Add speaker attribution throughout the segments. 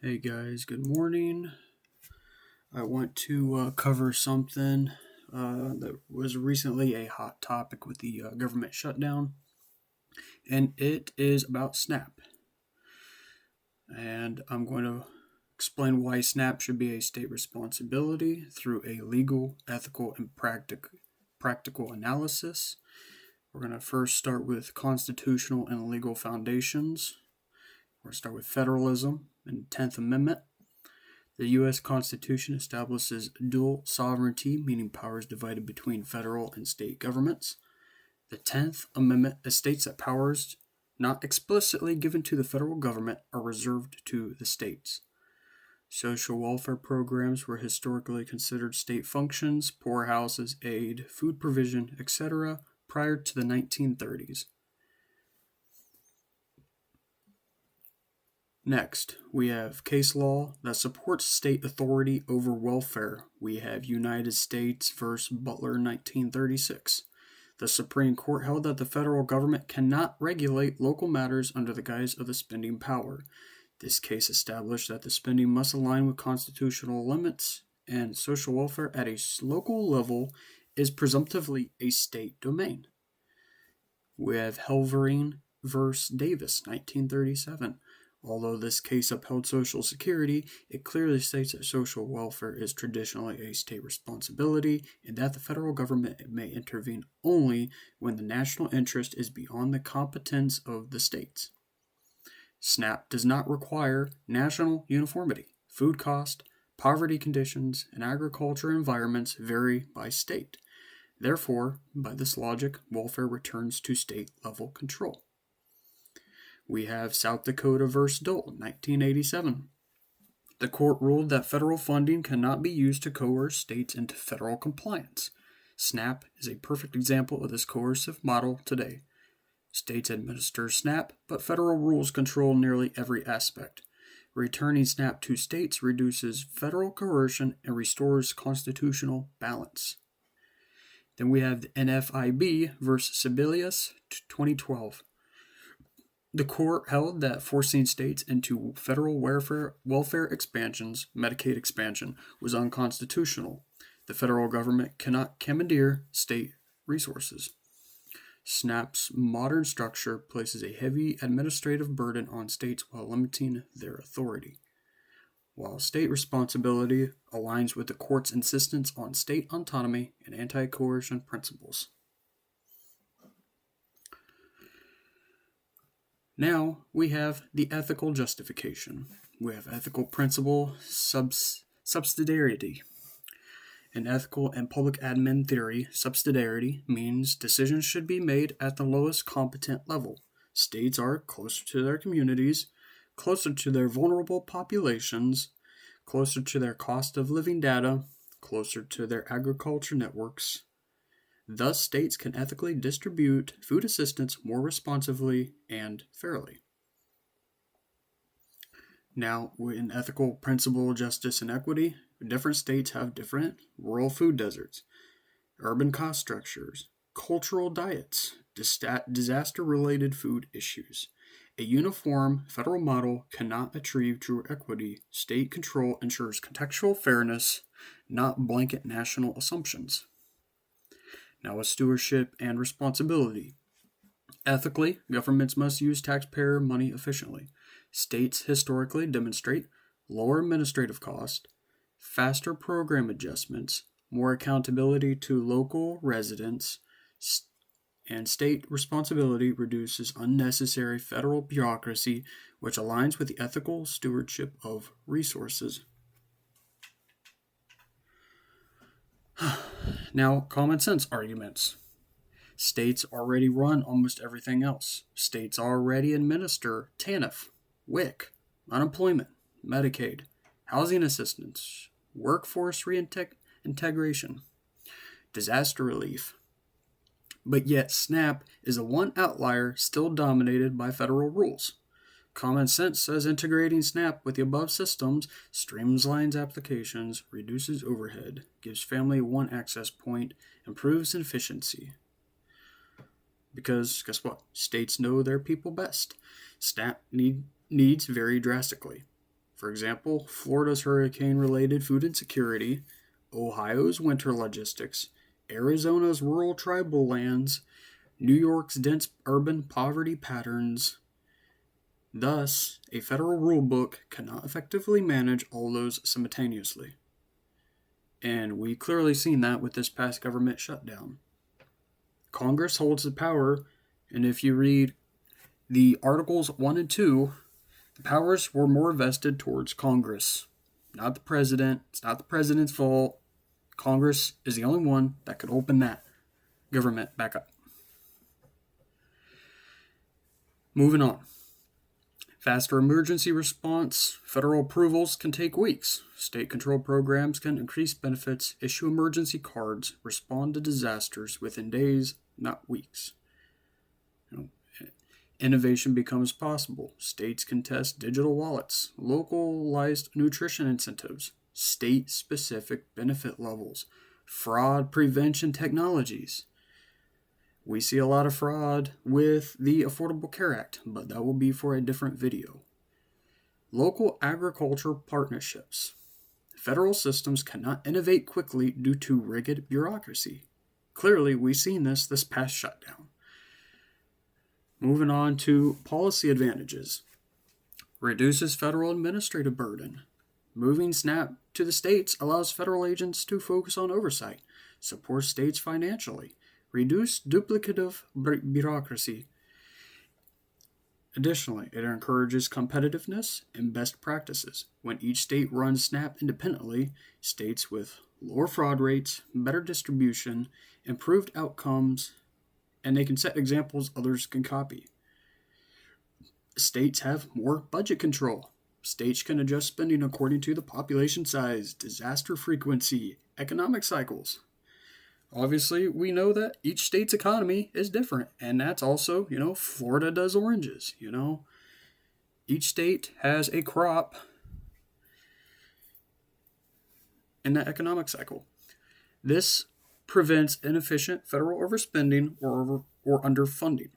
Speaker 1: Hey guys, good morning. I want to cover something that was recently a hot topic with the government shutdown, and it is about SNAP. And I'm going to explain why SNAP should be a state responsibility through a legal, ethical, and practical analysis. We're going to first start with constitutional and legal foundations. We're going to start with federalism and 10th Amendment. The U.S. Constitution establishes dual sovereignty, meaning powers divided between federal and state governments. The 10th Amendment states that powers not explicitly given to the federal government are reserved to the states. Social welfare programs were historically considered state functions, poorhouses, aid, food provision, etc., prior to the 1930s. Next, we have case law that supports state authority over welfare. We have United States v. Butler, 1936. The Supreme Court held that the federal government cannot regulate local matters under the guise of the spending power. This case established that the spending must align with constitutional limits, and social welfare at a local level is presumptively a state domain. We have Helvering v. Davis, 1937. Although this case upheld Social Security, it clearly states that social welfare is traditionally a state responsibility and that the federal government may intervene only when the national interest is beyond the competence of the states. SNAP does not require national uniformity. Food cost, poverty conditions, and agriculture environments vary by state. Therefore, by this logic, welfare returns to state-level control. We have South Dakota v. Dole, 1987. The court ruled that federal funding cannot be used to coerce states into federal compliance. SNAP is a perfect example of this coercive model today. States administer SNAP, but federal rules control nearly every aspect. Returning SNAP to states reduces federal coercion and restores constitutional balance. Then we have the NFIB v. Sebelius, 2012. The court held that forcing states into federal welfare expansions, Medicaid expansion, was unconstitutional. The federal government cannot commandeer state resources. SNAP's modern structure places a heavy administrative burden on states while limiting their authority. While state responsibility aligns with the court's insistence on state autonomy and anti-coercion principles. Now we have the ethical justification. We have ethical principle subsidiarity. In ethical and public admin theory, subsidiarity means decisions should be made at the lowest competent level. States are closer to their communities, closer to their vulnerable populations, closer to their cost of living data, closer to their agriculture networks. Thus, states can ethically distribute food assistance more responsively and fairly. Now, in ethical principle, justice, and equity, different states have different rural food deserts, urban cost structures, cultural diets, disaster-related food issues. A uniform federal model cannot achieve true equity. State control ensures contextual fairness, not blanket national assumptions. Now, with stewardship and responsibility. Ethically, governments must use taxpayer money efficiently. States historically demonstrate lower administrative costs, faster program adjustments, more accountability to local residents, and state responsibility reduces unnecessary federal bureaucracy, which aligns with the ethical stewardship of resources. Now, common sense arguments. States already run almost everything else. States already administer TANF, WIC, unemployment, Medicaid, housing assistance, workforce reintegration, disaster relief. But yet, SNAP is a one outlier still dominated by federal rules. Common sense says integrating SNAP with the above systems streamlines applications, reduces overhead, gives family one access point, improves efficiency. Because, guess what? States know their people best. SNAP needs vary drastically. For example, Florida's hurricane-related food insecurity, Ohio's winter logistics, Arizona's rural tribal lands, New York's dense urban poverty patterns. Thus, a federal rulebook cannot effectively manage all those simultaneously. And we clearly seen that with this past government shutdown. Congress holds the power, and if you read the Articles 1 and 2, the powers were more vested towards Congress, not the president. It's not the president's fault. Congress is the only one that could open that government back up. Moving on. Faster emergency response. Federal approvals can take weeks. State-controlled programs can increase benefits, issue emergency cards, respond to disasters within days, not weeks. Innovation becomes possible. States can test digital wallets, localized nutrition incentives, state-specific benefit levels, fraud prevention technologies. We see a lot of fraud with the Affordable Care Act, but that will be for a different video. Local agriculture partnerships. Federal systems cannot innovate quickly due to rigid bureaucracy. Clearly, we've seen this past shutdown. Moving on to policy advantages. Reduces federal administrative burden. Moving SNAP to the states allows federal agents to focus on oversight, supports states financially, reduce duplicative bureaucracy. Additionally, it encourages competitiveness and best practices. When each state runs SNAP independently, states with lower fraud rates, better distribution, improved outcomes, and they can set examples others can copy. States have more budget control. States can adjust spending according to the population size, disaster frequency, economic cycles. Obviously, we know that each state's economy is different, and that's also, Florida does oranges, Each state has a crop in that economic cycle. This prevents inefficient federal overspending or underfunding.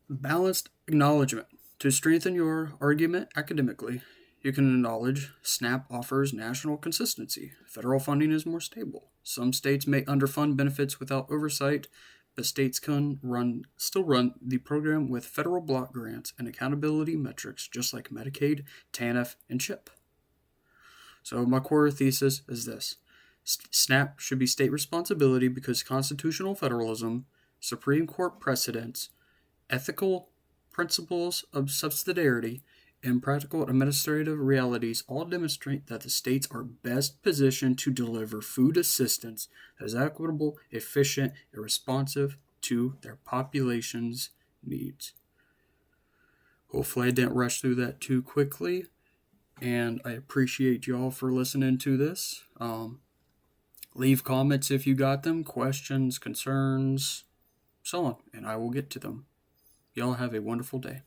Speaker 1: Balanced acknowledgement. To strengthen your argument academically, you can acknowledge SNAP offers national consistency. Federal funding is more stable. Some states may underfund benefits without oversight, but states can still run the program with federal block grants and accountability metrics, just like Medicaid, TANF, and CHIP. So my core thesis is this. SNAP should be state responsibility because constitutional federalism, Supreme Court precedents, ethical principles of subsidiarity, and practical administrative realities all demonstrate that the states are best positioned to deliver food assistance that is equitable, efficient, and responsive to their population's needs. Hopefully I didn't rush through that too quickly, and I appreciate y'all for listening to this. Leave comments if you got them, questions, concerns, so on, and I will get to them. Y'all have a wonderful day.